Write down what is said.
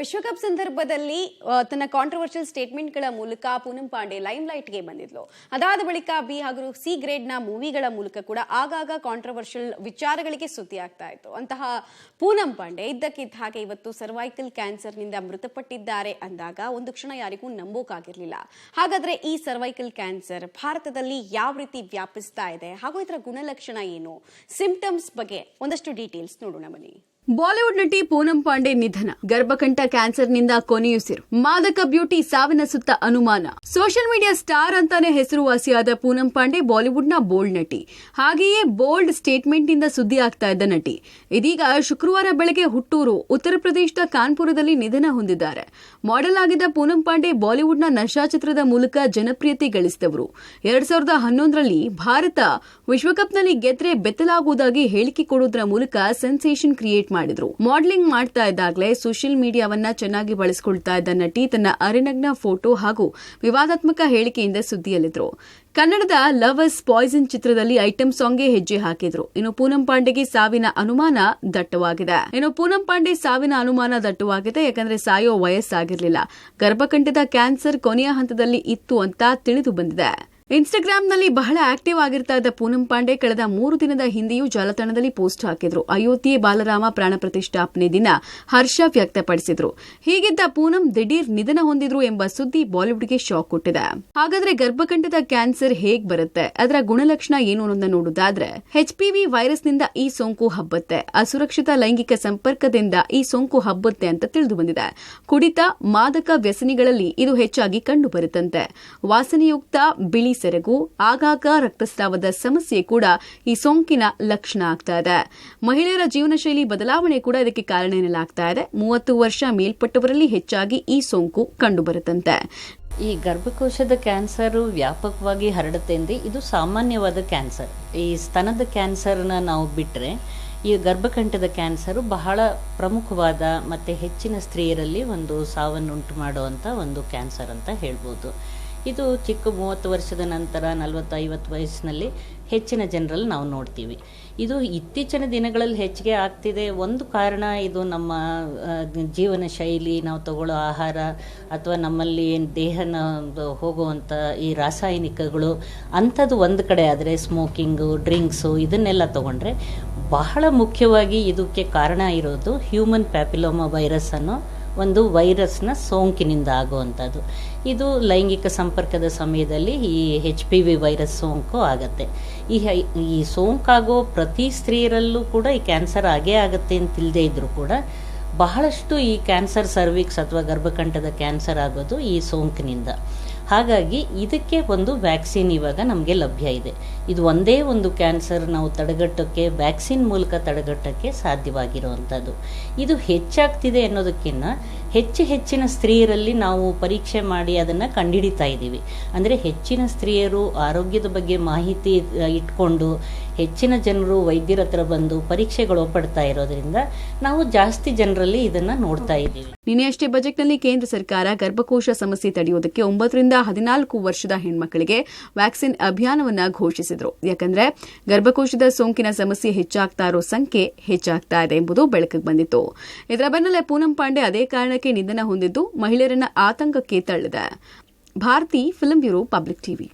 ವಿಶ್ವಕಪ್ ಸಂದರ್ಭದಲ್ಲಿ ತನ್ನ ಕಾಂಟ್ರವರ್ಷಿಯಲ್ ಸ್ಟೇಟ್ಮೆಂಟ್ಗಳ ಮೂಲಕ ಪೂನಂ ಪಾಂಡೆ ಲೈಮ್ ಲೈಟ್ಗೆ ಬಂದಿದ್ಲು. ಅದಾದ ಬಳಿಕ ಬಿ ಹಾಗೂ ಸಿ ಗ್ರೇಡ್ನ ಮೂವಿಗಳ ಮೂಲಕ ಕೂಡ ಆಗಾಗ ಕಾಂಟ್ರವರ್ಷಿಯಲ್ ವಿಚಾರಗಳಿಗೆ ಸುದ್ದಿ ಆಗ್ತಾ ಇತ್ತು. ಅಂತಹ ಪೂನಂ ಪಾಂಡೆ ಇದ್ದಕ್ಕಿದ್ದ ಹಾಗೆ ಇವತ್ತು ಸರ್ವೈಕಲ್ ಕ್ಯಾನ್ಸರ್ನಿಂದ ಮೃತಪಟ್ಟಿದ್ದಾರೆ ಅಂದಾಗ ಒಂದು ಕ್ಷಣ ಯಾರಿಗೂ ನಂಬೋಕಾಗಿರಲಿಲ್ಲ. ಹಾಗಾದ್ರೆ ಈ ಸರ್ವೈಕಲ್ ಕ್ಯಾನ್ಸರ್ ಭಾರತದಲ್ಲಿ ಯಾವ ರೀತಿ ವ್ಯಾಪಿಸ್ತಾ ಇದೆ ಹಾಗೂ ಇದರ ಗುಣಲಕ್ಷಣ ಏನು, ಸಿಂಪ್ಟಮ್ಸ್ ಬಗ್ಗೆ ಒಂದಷ್ಟು ಡೀಟೇಲ್ಸ್ ನೋಡೋಣ ಬನ್ನಿ. ಬಾಲಿವುಡ್ ನಟಿ ಪೂನಂ ಪಾಂಡೆ ನಿಧನ, ಗರ್ಭಕಂಠ ಕ್ಯಾನ್ಸರ್ನಿಂದ ಕೊನೆಯುಸಿರು, ಮಾದಕ ಬ್ಯೂಟಿ ಸಾವಿನ ಸುತ್ತ ಅನುಮಾನ. ಸೋಷಿಯಲ್ ಮೀಡಿಯಾ ಸ್ಟಾರ್ ಅಂತಾನೆ ಹೆಸರುವಾಸಿಯಾದ ಪೂನಂ ಪಾಂಡೆ ಬಾಲಿವುಡ್ನ ಬೋಲ್ಡ್ ನಟಿ. ಹಾಗೆಯೇ ಬೋಲ್ಡ್ ಸ್ಟೇಟ್ಮೆಂಟ್ನಿಂದ ಸುದ್ದಿ ಆಗ್ತಾ ಇದ್ದ ನಟಿ ಇದೀಗ ಶುಕ್ರವಾರ ಬೆಳಗ್ಗೆ ಹುಟ್ಟೂರು ಉತ್ತರ ಪ್ರದೇಶದ ಕಾನ್ಪುರದಲ್ಲಿ ನಿಧನ ಹೊಂದಿದ್ದಾರೆ. ಮಾಡೆಲ್ ಆಗಿದ್ದ ಪೂನಂ ಪಾಂಡೆ ಬಾಲಿವುಡ್ನ ನಶಾ ಚಿತ್ರದ ಮೂಲಕ ಜನಪ್ರಿಯತೆ ಗಳಿಸಿದವರು. 2011ರಲ್ಲಿ ಭಾರತ ವಿಶ್ವಕಪ್ನಲ್ಲಿ ಗೆದ್ರೆ ಬೆತ್ತಲಾಗುವುದಾಗಿ ಹೇಳಿಕೆ ಕೊಡುವುದರ ಮೂಲಕ ಸೆನ್ಸೇಷನ್ ಕ್ರಿಯೇಟ್ ಮಾಡಿದ್ರು. ಮಾಡೆಲಿಂಗ್ ಮಾಡ್ತಾ ಇದ್ದಾಗಲೇ ಸೋಷಿಯಲ್ ಮೀಡಿಯಾವನ್ನ ಚೆನ್ನಾಗಿ ಬಳಸಿಕೊಳ್ತಾ ಇದ್ದ ನಟಿ ತನ್ನ ಅರೆನಗ್ನ ಫೋಟೋ ಹಾಗೂ ವಿವಾದಾತ್ಮಕ ಹೇಳಿಕೆಯಿಂದ ಸುದ್ದಿಯಲ್ಲಿದ್ರು. ಕನ್ನಡದ ಲವ್ ಇಸ್ ಪಾಯ್ಸನ್ ಚಿತ್ರದಲ್ಲಿ ಐಟಂ ಸಾಂಗ್ಗೆ ಹೆಜ್ಜೆ ಹಾಕಿದ್ರು. ಇನ್ನು ಪೂನಂ ಪಾಂಡೆಗೆ ಸಾವಿನ ಅನುಮಾನ ದಟ್ಟವಾಗಿದೆ. ಯಾಕಂದ್ರೆ ಸಾಯೋ ವಯಸ್ಸಾಗಿರಲಿಲ್ಲ, ಗರ್ಭಕಂಠದ ಕ್ಯಾನ್ಸರ್ ಕೊನೆಯ ಹಂತದಲ್ಲಿ ಇತ್ತು ಅಂತ ತಿಳಿದು ಬಂದಿದೆ. ಇನ್ಸ್ಟಾಗ್ರಾಂನಲ್ಲಿ ಬಹಳ ಆಕ್ಟಿವ್ ಆಗಿರ್ತಾ ಇದ್ದ ಪೂನಂ ಪಾಂಡೆ ಕಳೆದ 3 ದಿನದ ಹಿಂದೆಯೂ ಜಾಲತಾಣದಲ್ಲಿ ಪೋಸ್ಟ್ ಹಾಕಿದ್ರು. ಅಯೋಧ್ಯೆ ಬಾಲರಾಮ ಪ್ರಾಣ ಪ್ರತಿಷ್ಠಾಪನೆ ದಿನ ಹರ್ಷ ವ್ಯಕ್ತಪಡಿಸಿದ್ರು. ಹೀಗಿದ್ದ ಪೂನಂ ದಿಢೀರ್ ನಿಧನ ಹೊಂದಿದ್ರು ಎಂಬ ಸುದ್ದಿ ಬಾಲಿವುಡ್ಗೆ ಶಾಕ್ ಕೊಟ್ಟಿದೆ. ಹಾಗಾದ್ರೆ ಗರ್ಭಕಂಠದ ಕ್ಯಾನ್ಸರ್ ಹೇಗ್ ಬರುತ್ತೆ, ಅದರ ಗುಣಲಕ್ಷಣ ಏನು ಅನ್ನೋದನ್ನ ನೋಡುವುದಾದ್ರೆ, HPV ವೈರಸ್ನಿಂದ ಈ ಸೋಂಕು ಹಬ್ಬುತ್ತೆ. ಅಸುರಕ್ಷಿತ ಲೈಂಗಿಕ ಸಂಪರ್ಕದಿಂದ ಈ ಸೋಂಕು ಹಬ್ಬುತ್ತೆ ಅಂತ ತಿಳಿದು ಬಂದಿದೆ. ಕುಡಿತ, ಮಾದಕ ವ್ಯಸನಿಗಳಲ್ಲಿ ಇದು ಹೆಚ್ಚಾಗಿ ಕಂಡು ಬರುತ್ತಂತೆ. ವಾಸನೆಯುಕ್ತ ಬಿಳಿ ಸೆರಗು, ಆಗಾಗ ರಕ್ತಸ್ರಾವದ ಸಮಸ್ಯೆ ಕೂಡ ಈ ಸೋಂಕಿನ ಲಕ್ಷಣ ಆಗ್ತಾ ಇದೆ. ಮಹಿಳೆಯರ ಜೀವನ ಶೈಲಿ ಬದಲಾವಣೆ ಕೂಡ ಇದಕ್ಕೆ ಕಾರಣ ಎನ್ನಲಾಗ್ತಾ ಇದೆ. 30 ವರ್ಷ ಮೇಲ್ಪಟ್ಟವರಲ್ಲಿ ಹೆಚ್ಚಾಗಿ ಈ ಸೋಂಕು ಕಂಡುಬರುತ್ತಂತೆ. ಈ ಗರ್ಭಕೋಶದ ಕ್ಯಾನ್ಸರು ವ್ಯಾಪಕವಾಗಿ ಹರಡುತ್ತೆ ಅಂದರೆ ಇದು ಸಾಮಾನ್ಯವಾದ ಕ್ಯಾನ್ಸರ್. ಈ ಸ್ತನದ ಕ್ಯಾನ್ಸರ್ನ ನಾವು ಬಿಟ್ಟರೆ ಈ ಗರ್ಭಕಂಠದ ಕ್ಯಾನ್ಸರು ಬಹಳ ಪ್ರಮುಖವಾದ ಮತ್ತು ಹೆಚ್ಚಿನ ಸ್ತ್ರೀಯರಲ್ಲಿ ಒಂದು ಸಾವನ್ನುಂಟು ಮಾಡುವಂಥ ಒಂದು ಕ್ಯಾನ್ಸರ್ ಅಂತ ಹೇಳ್ಬೋದು. ಇದು ಚಿಕ್ಕ 30 ವರ್ಷದ ನಂತರ 40-50 ವಯಸ್ಸಿನಲ್ಲಿ ಹೆಚ್ಚಿನ ಜನರಲ್ಲಿ ನಾವು ನೋಡ್ತೀವಿ. ಇದು ಇತ್ತೀಚಿನ ದಿನಗಳಲ್ಲಿ ಹೆಚ್ಚಿಗೆ ಆಗ್ತಿದೆ. ಒಂದು ಕಾರಣ ಇದು ನಮ್ಮ ಜೀವನ ಶೈಲಿ, ನಾವು ತಗೊಳ್ಳೋ ಆಹಾರ ಅಥವಾ ನಮ್ಮಲ್ಲಿ ದೇಹನ ಹೋಗುವಂಥ ಈ ರಾಸಾಯನಿಕಗಳು ಅಂಥದ್ದು ಒಂದು ಕಡೆ ಆದರೆ, ಸ್ಮೋಕಿಂಗು, ಡ್ರಿಂಕ್ಸು ಇದನ್ನೆಲ್ಲ ತಗೊಂಡ್ರೆ ಬಹಳ ಮುಖ್ಯವಾಗಿ ಇದಕ್ಕೆ ಕಾರಣ ಇರೋದು ಹ್ಯೂಮನ್ ಪ್ಯಾಪಿಲೋಮಾ ವೈರಸ್ ಅನ್ನೋ ಒಂದು ವೈರಸ್ನ ಸೋಂಕಿನಿಂದ ಆಗುವಂಥದ್ದು. ಇದು ಲೈಂಗಿಕ ಸಂಪರ್ಕದ ಸಮಯದಲ್ಲಿ ಈ HPV ವೈರಸ್ ಸೋಂಕು ಆಗತ್ತೆ. ಈ ಸೋಂಕಾಗೋ ಪ್ರತಿ ಸ್ತ್ರೀಯರಲ್ಲೂ ಕೂಡ ಈ ಕ್ಯಾನ್ಸರ್ ಆಗೇ ಆಗುತ್ತೆ ಅಂತ ತಿಳಿದೇ ಇದ್ರೂ ಕೂಡ ಬಹಳಷ್ಟು ಈ ಕ್ಯಾನ್ಸರ್ ಸರ್ವಿಕ್ಸ್ ಅಥವಾ ಗರ್ಭಕಂಠದ ಕ್ಯಾನ್ಸರ್ ಆಗೋದು ಈ ಸೋಂಕಿನಿಂದ. ಹಾಗಾಗಿ ಇದಕ್ಕೆ ಒಂದು ವ್ಯಾಕ್ಸಿನ್ ಇವಾಗ ನಮಗೆ ಲಭ್ಯ ಇದೆ. ಇದು ಒಂದೇ ಒಂದು ಕ್ಯಾನ್ಸರ್ ನಾವು ತಡೆಗಟ್ಟೋಕ್ಕೆ ವ್ಯಾಕ್ಸಿನ್ ಮೂಲಕ ತಡೆಗಟ್ಟೋಕ್ಕೆ ಸಾಧ್ಯವಾಗಿರುವಂಥದ್ದು. ಇದು ಹೆಚ್ಚಾಗ್ತಿದೆ ಅನ್ನೋದಕ್ಕಿಂತ ಹೆಚ್ಚಿನ ಸ್ತ್ರೀಯರಲ್ಲಿ ನಾವು ಪರೀಕ್ಷೆ ಮಾಡಿ ಅದನ್ನು ಕಂಡುಹಿಡಿತಾ ಇದ್ದೀವಿ. ಅಂದರೆ ಹೆಚ್ಚಿನ ಸ್ತ್ರೀಯರು ಆರೋಗ್ಯದ ಬಗ್ಗೆ ಮಾಹಿತಿ ಇಟ್ಕೊಂಡು ಹೆಚ್ಚಿನ ಜನರು ವೈದ್ಯರ ಹತ್ರ ಬಂದು ಪರೀಕ್ಷೆಗಳು ಪಡ್ತಾ ಇರೋದ್ರಿಂದ ನಾವು ಜಾಸ್ತಿ ಜನರಲ್ಲಿ ಇದನ್ನು ನೋಡ್ತಾ ಇದ್ದೀವಿ. ನಿನ್ನೆಯಷ್ಟೇ ಬಜೆಟ್ನಲ್ಲಿ ಕೇಂದ್ರ ಸರ್ಕಾರ ಗರ್ಭಕೋಶ ಸಮಸ್ಯೆ ತಡೆಯುವುದಕ್ಕೆ 9 ರಿಂದ 14 ವರ್ಷದ ಹೆಣ್ಮಕ್ಕಳಿಗೆ ವ್ಯಾಕ್ಸಿನ್ ಅಭಿಯಾನವನ್ನ ಘೋಷಿಸಿದ್ರು. ಯಾಕಂದ್ರೆ ಗರ್ಭಕೋಶದ ಸೋಂಕಿನ ಸಮಸ್ಯೆ ಹೆಚ್ಚಾಗ್ತಾ ಇರೋ ಸಂಖ್ಯೆ ಹೆಚ್ಚಾಗ್ತಾ ಇದೆ ಎಂಬುದು ಬೆಳಕಿಗೆ ಬಂದಿತ್ತು. ಇದರ ಬೆನ್ನಲ್ಲೇ ಪೂನಂ ಪಾಂಡೆ ಅದೇ ಕಾರಣಕ್ಕೆ ನಿಧನ ಹೊಂದಿದ್ದು ಮಹಿಳೆಯರನ್ನ ಆತಂಕಕ್ಕೆ ತಳ್ಳಿದೆ. Bharati, film bureau, public TV.